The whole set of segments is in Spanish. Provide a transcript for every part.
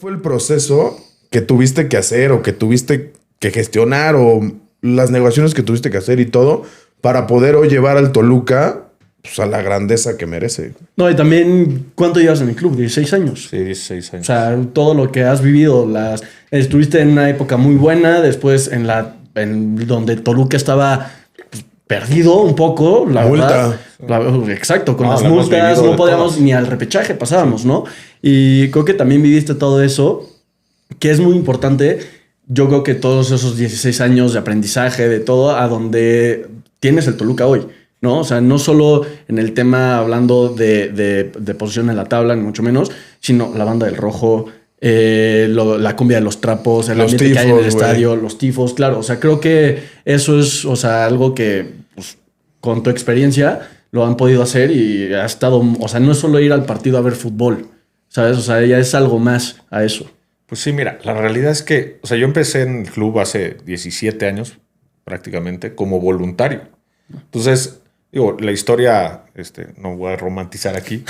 fue el proceso que tuviste que hacer o que tuviste que gestionar o las negociaciones que tuviste que hacer y todo para poder hoy llevar al Toluca pues, a la grandeza que merece? No, y también, ¿cuánto llevas en el club? 16 años. Sí, 16 años. O sea, todo lo que has vivido, estuviste en una época muy buena, después en donde Toluca estaba pues, perdido un poco, la Multa. verdad. Exacto, con No, las la hemos multas, vivido no de podíamos todas. ni al repechaje pasábamos, ¿no? Y creo que también viviste todo eso, que es muy importante. Yo creo que todos esos 16 años de aprendizaje, de todo, a donde tienes el Toluca hoy, ¿no? O sea, no solo en el tema hablando de posición en la tabla, ni mucho menos, sino la banda del rojo, la cumbia de los trapos, el Los ambiente que hay en el tifos, estadio, los tifos, claro. O sea, creo que eso es, o sea, algo que pues, con tu experiencia lo han podido hacer y ha estado, o sea, no es solo ir al partido a ver fútbol, ¿sabes? O sea, ya es algo más a eso. Pues sí, mira, la realidad es que, o sea, yo empecé en el club hace 17 años prácticamente como voluntario. Entonces, digo, la historia, no voy a romantizar aquí,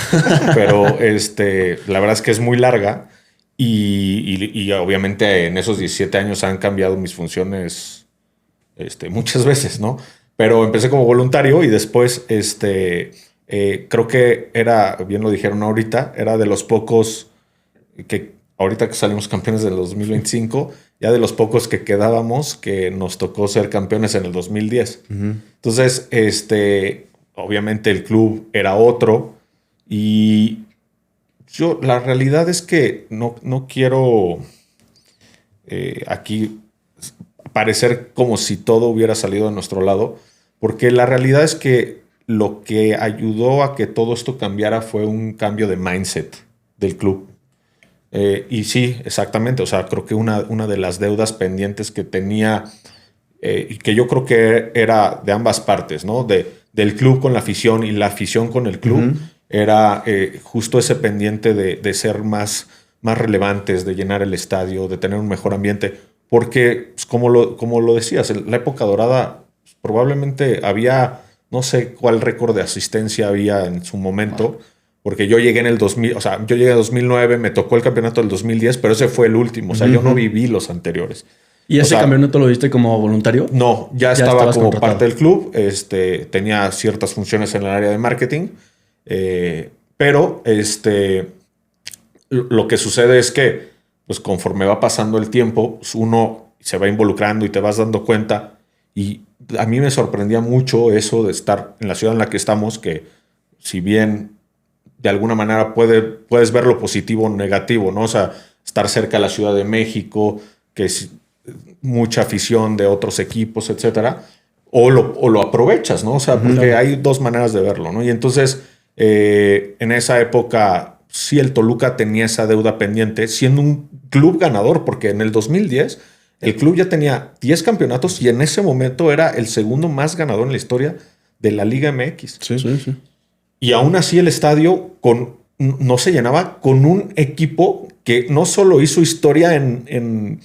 pero la verdad es que es muy larga y obviamente en esos 17 años han cambiado mis funciones muchas veces, ¿no? Pero empecé como voluntario y después, creo que era, bien lo dijeron ahorita, era de los pocos que ahorita que salimos campeones del 2025, ya de los pocos que quedábamos que nos tocó ser campeones en el 2010. Entonces, obviamente el club era otro y la realidad es que no quiero aquí parecer como si todo hubiera salido de nuestro lado, porque la realidad es que lo que ayudó a que todo esto cambiara fue un cambio de mindset del club. Y sí, exactamente. O sea, creo que una de las deudas pendientes que tenía y que yo creo que era de ambas partes, ¿no? Del club con la afición y la afición con el club, era justo ese pendiente de ser más relevantes, de llenar el estadio, de tener un mejor ambiente. Porque, pues, como lo decías, en la época dorada probablemente había, no sé cuál récord de asistencia había en su momento, porque yo llegué en el 2000, o sea, yo llegué en 2009, me tocó el campeonato del 2010, pero ese fue el último, o sea, yo no viví los anteriores. ¿Y ese campeonato lo viste como voluntario? No, ya estaba como contratado. parte del club, tenía ciertas funciones en el área de marketing, pero lo que sucede es que, pues conforme va pasando el tiempo, pues, uno se va involucrando y te vas dando cuenta, y a mí me sorprendía mucho eso de estar en la ciudad en la que estamos, que si bien de alguna manera puedes ver lo positivo o negativo, ¿no? O sea, estar cerca de la Ciudad de México, que es mucha afición de otros equipos, etcétera, o lo aprovechas, ¿no? O sea, porque hay dos maneras de verlo, ¿no? Y entonces, en esa época, sí el Toluca tenía esa deuda pendiente, siendo un club ganador, porque en el 2010 el club ya tenía 10 campeonatos y en ese momento era el segundo más ganador en la historia de la Liga MX. Sí. Y aún así el estadio no se llenaba con un equipo que no solo hizo historia en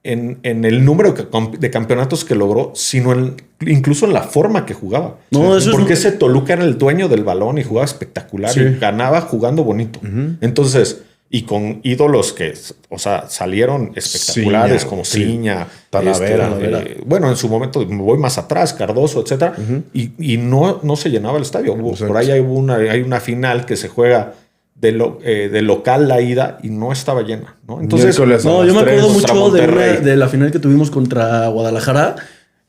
el número de campeonatos que logró, sino incluso en la forma que jugaba. No, eso porque ese Toluca era el dueño del balón y jugaba espectacular y ganaba jugando bonito. Entonces, y con ídolos que, o sea, salieron espectaculares como Ciña, Talavera. bueno, en su momento me voy más atrás, Cardoso, etcétera, y no se llenaba el estadio. Por ahí hay una final que se juega de local la ida y no estaba llena, ¿no? Entonces, yo me acuerdo mucho de de la final que tuvimos contra Guadalajara.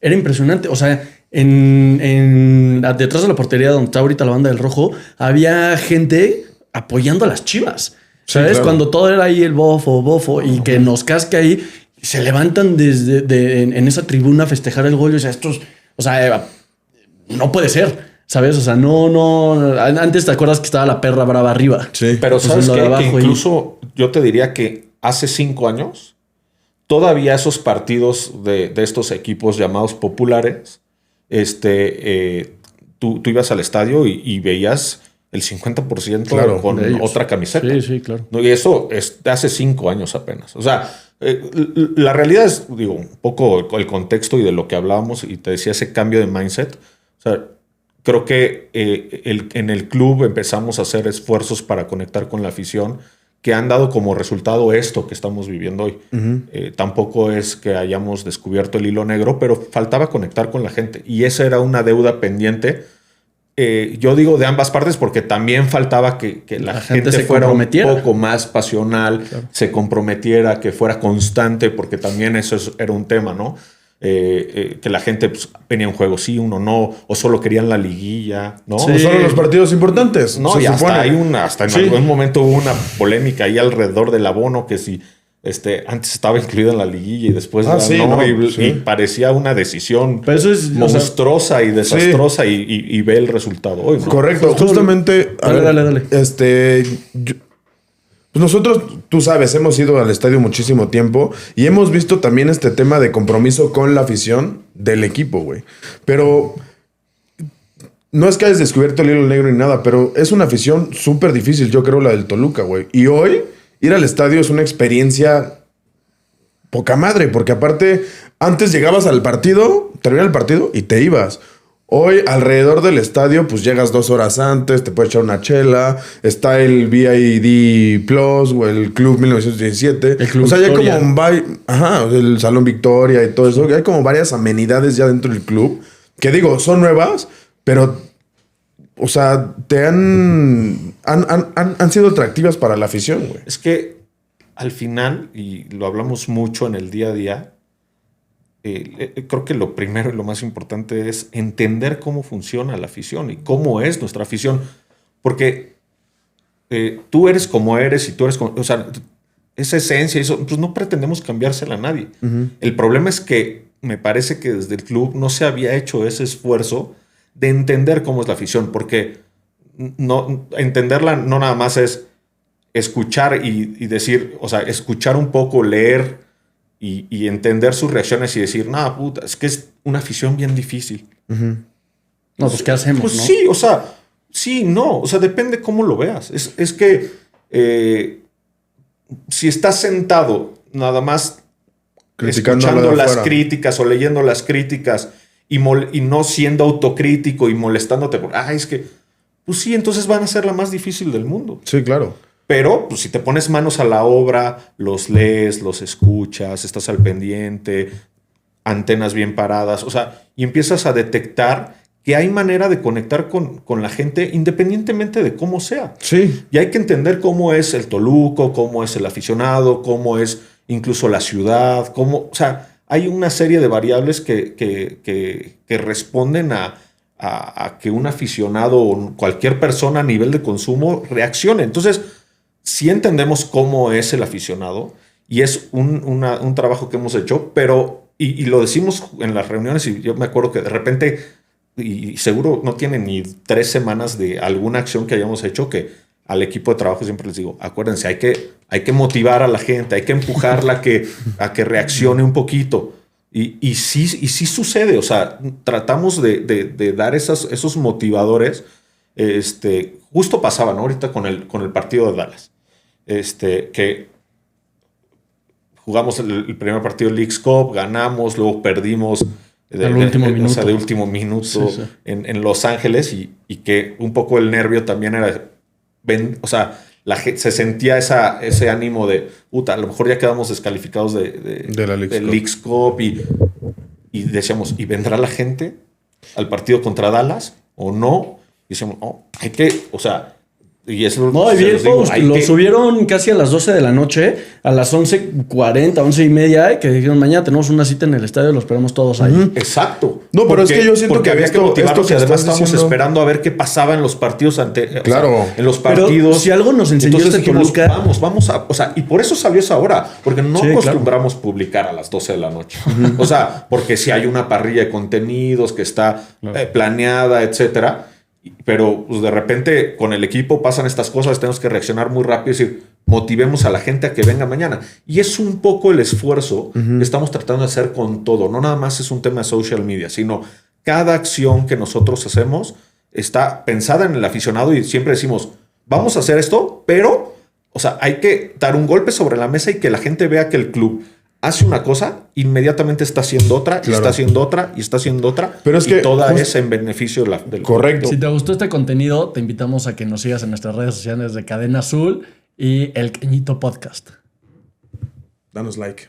Era impresionante. O sea, detrás de la portería donde está ahorita la banda del rojo, había gente apoyando a las Chivas. ¿Sabes? Claro. Cuando todo era ahí el bofo, y que nos casca ahí, se levantan en esa tribuna a festejar el gol. O sea, no puede ser, ¿sabes? O sea, no. Antes te acuerdas que estaba la perra brava arriba. Sí. Pero ¿sabes qué? Que incluso yo te diría que hace 5 años, todavía esos partidos de estos equipos llamados populares, tú ibas al estadio y veías el 50% con otra camiseta. Sí, claro. Y eso es de hace 5 años apenas. O sea, la realidad es, digo, un poco el contexto y de lo que hablábamos, y te decía ese cambio de mindset. O sea, creo que en el club empezamos a hacer esfuerzos para conectar con la afición, que han dado como resultado esto que estamos viviendo hoy. Tampoco es que hayamos descubierto el hilo negro, pero faltaba conectar con la gente. Y esa era una deuda pendiente. Yo digo de ambas partes porque también faltaba que la gente se fuera un poco más pasional, se comprometiera, que fuera constante, porque también era un tema, ¿no? Que la gente pues, venía a un juego sí, uno no, o solo querían la liguilla, ¿no? Sí. O solo los partidos importantes. No, y hasta en algún momento hubo una polémica ahí alrededor del abono que si antes estaba incluida en la liguilla y después y parecía una decisión monstruosa y desastrosa y ve el resultado hoy, ¿no? Correcto, justamente. Dale. Pues nosotros, tú sabes, hemos ido al estadio muchísimo tiempo y hemos visto también este tema de compromiso con la afición del equipo, güey. Pero no es que hayas descubierto el hilo negro ni nada, pero es una afición súper difícil, yo creo, la del Toluca, güey. Y hoy, ir al estadio es una experiencia poca madre, porque aparte, antes llegabas al partido, terminaba el partido y te ibas. Hoy, alrededor del estadio, pues llegas 2 horas antes, te puedes echar una chela, está el VID Plus o el Club 1917. El Club o sea, ya Victoria. como el Salón Victoria y todo eso. Hay como varias amenidades ya dentro del club, que digo, son nuevas, pero, o sea, han sido atractivas para la afición, güey. Es que al final, y lo hablamos mucho en el día a día, creo que lo primero y lo más importante es entender cómo funciona la afición y cómo es nuestra afición. Porque tú eres como eres y tú eres como... O sea, esa esencia, eso, pues no pretendemos cambiársela a nadie. El problema es que me parece que desde el club no se había hecho ese esfuerzo de entender cómo es la afición. Porque entenderla no nada más es escuchar y decir, o sea, escuchar un poco, leer... Y entender sus reacciones y decir, no, puta, es que es una afición bien difícil. No, pues, ¿qué hacemos, pues no? sí, o sea, sí, no. O sea, depende cómo lo veas. Es que si estás sentado nada más escuchando las críticas o leyendo las críticas y no siendo autocrítico y molestándote por, es que, pues sí, entonces van a ser la más difícil del mundo. Sí, claro. Pero pues, si te pones manos a la obra, los lees, los escuchas, estás al pendiente, antenas bien paradas, o sea, y empiezas a detectar que hay manera de conectar con la gente independientemente de cómo sea. Sí. Y hay que entender cómo es el Toluco, cómo es el aficionado, cómo es incluso la ciudad, o sea, hay una serie de variables que responden a que un aficionado o cualquier persona a nivel de consumo reaccione. Entonces, sí entendemos cómo es el aficionado y es un trabajo que hemos hecho, pero, y lo decimos en las reuniones y yo me acuerdo que de repente, y seguro no tiene ni 3 semanas de alguna acción que hayamos hecho, que al equipo de trabajo siempre les digo, acuérdense, hay que motivar a la gente, hay que empujarla a que reaccione un poquito. Y sí sucede, o sea, tratamos de dar esos motivadores. Justo pasaba, ¿no? Ahorita con el partido de Dallas. Que jugamos el primer partido de Leagues Cup, ganamos, luego perdimos de último minuto sí. En Los Ángeles y que un poco el nervio también era, o sea, se sentía ese ánimo de, puta, a lo mejor ya quedamos descalificados de la Leagues Cup y decíamos, ¿y vendrá la gente al partido contra Dallas o no? Y decíamos, hay que, o sea... Y eso no, y vi el post, lo subieron casi a las 12 de la noche, a las 11:40, 11:30, que dijeron, mañana tenemos una cita en el estadio, lo esperamos todos ahí. Exacto. No, pero es que yo siento que había que motivarlos y además estábamos esperando a ver qué pasaba en los partidos Claro. O sea, en los partidos. Pero si algo nos enseñó entonces dijimos, Toluca... vamos a... O sea, y por eso salió esa hora, porque no acostumbramos publicar a las 12 de la noche. O sea, porque si hay una parrilla de contenidos que está planeada, etcétera... Pero pues, de repente con el equipo pasan estas cosas, tenemos que reaccionar muy rápido y decir, motivemos a la gente a que venga mañana. Y es un poco el esfuerzo que estamos tratando de hacer con todo. No nada más es un tema de social media, sino cada acción que nosotros hacemos está pensada en el aficionado y siempre decimos, vamos a hacer esto, pero, o sea, hay que dar un golpe sobre la mesa y que la gente vea que el club hace una cosa, inmediatamente está haciendo otra, y está haciendo otra, y está haciendo otra. Pero es que toda es en beneficio del correcto. Si te gustó este contenido, te invitamos a que nos sigas en nuestras redes sociales de Cadena Azul y El Queñito Podcast. Danos like.